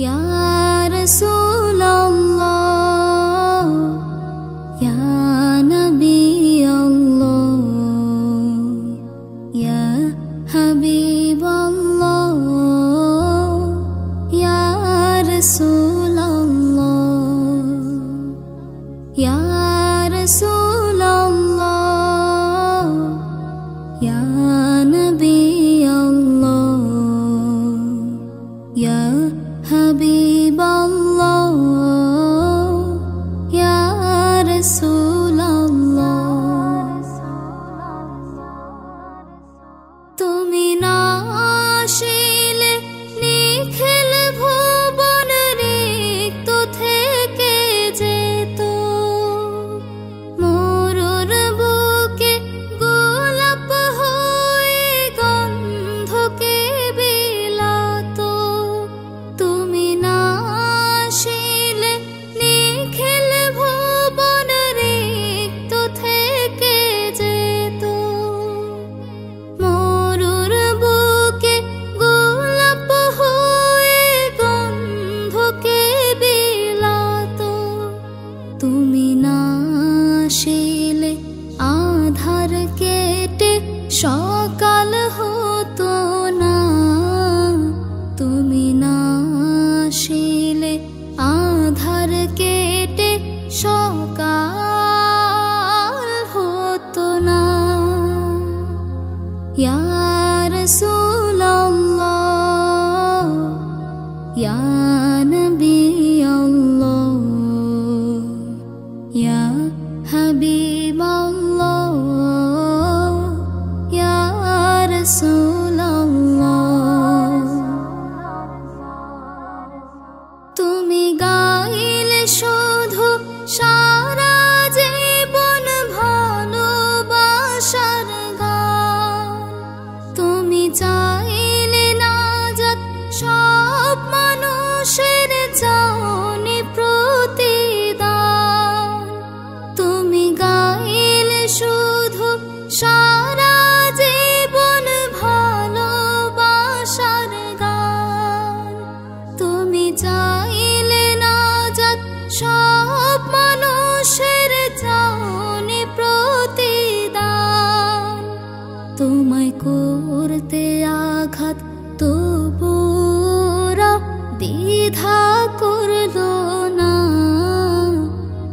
या रसूल अल्लाह या नबी अल्लाह या हबीब अल्लाह या रसूल अल्लाह या रसूल अल्लाह या नबी अल्लाह या हबीब अल्लाह या रसूल अल्लाह तुमी ना आशिले निखिल भुवन रिक्त थेके जेतो मरुर बुके गोलाप हये गन्धके বিলাতো तुमी ना आशिले निखिल भुवन रिक्त थेके जेतो मरुर बुके गोलाप हये गन्धके বিলাতো तुमी ना आशिले आधार केटे सकाल हतो ना तुमी ना आशिले आधार केटे सकाल हतो ना या रसूल अल्लाह या नबी अल्लाह या हबीब अल्लाह या रसूल अल्लाह तुमी गाइले शुधु सारा जीवन भालोबासार गान तुमी चाइले नाजात सब मानुषेर चाओनि प्रतिदान तुमी गाइले शुधु सारा जीवन भालोबासार गान तुमी चाइले नाजात सब मानुषेर चाओनि प्रतिदान तुम्हाय करते आघात तबुओरा द्विधा करलो ना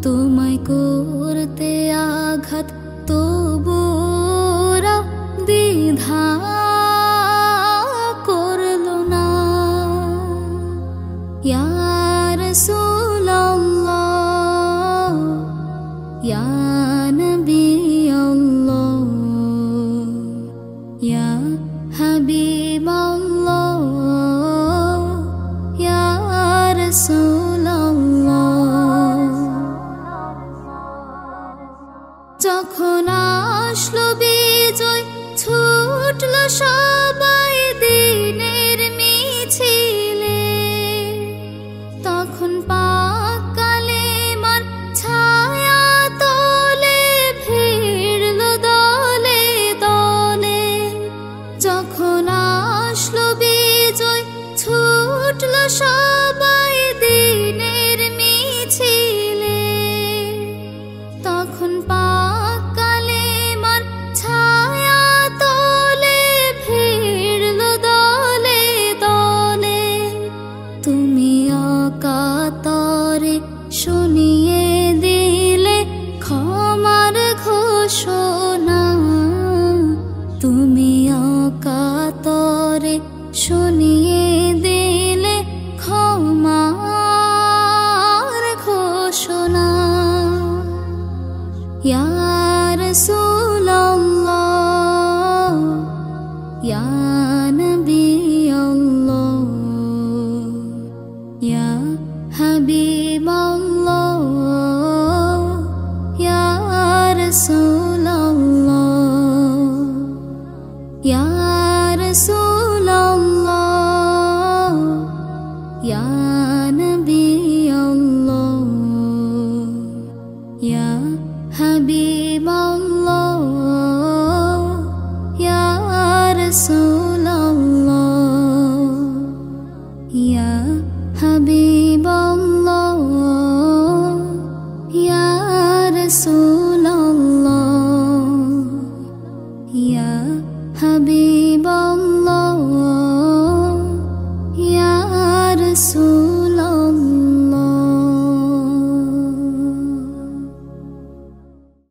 तुम्हाय करते आघात तबुओरा द्विधा करलो ना या रसूल अल्लाह या नबी अल्लाह या हबीब अल्लाह या रसूल अल्लाह যখন আসলো বিজয় ছুটলো সবাই দিনের মিছিলে তখন পাক কালেমার ছায়া তলে ভিড়লো দলে দলে যখন আসলো বিজয় ছুটলো সবাই দিনের মিছিলে তখন পাক কালেমার ছায়া তলে ভিড়লো দলে দলে তুমি অকাতরে শুনিয়ে দিলে ক্ষমার ঘোষণা তুমি অকাতরে শুনিয়ে দিলে ক্ষমার ঘোষণা या रसूल अल्लाह या नबी अल्लाह या हबीब अल्लाह या रसूल अल्लाह या रसूल अल्लाह या नबी अल्लाह या हबीब अल्लाह या रसूल अल्लाह या হাবিবাল্লাহ ইয়া রাসূলাল্লাহ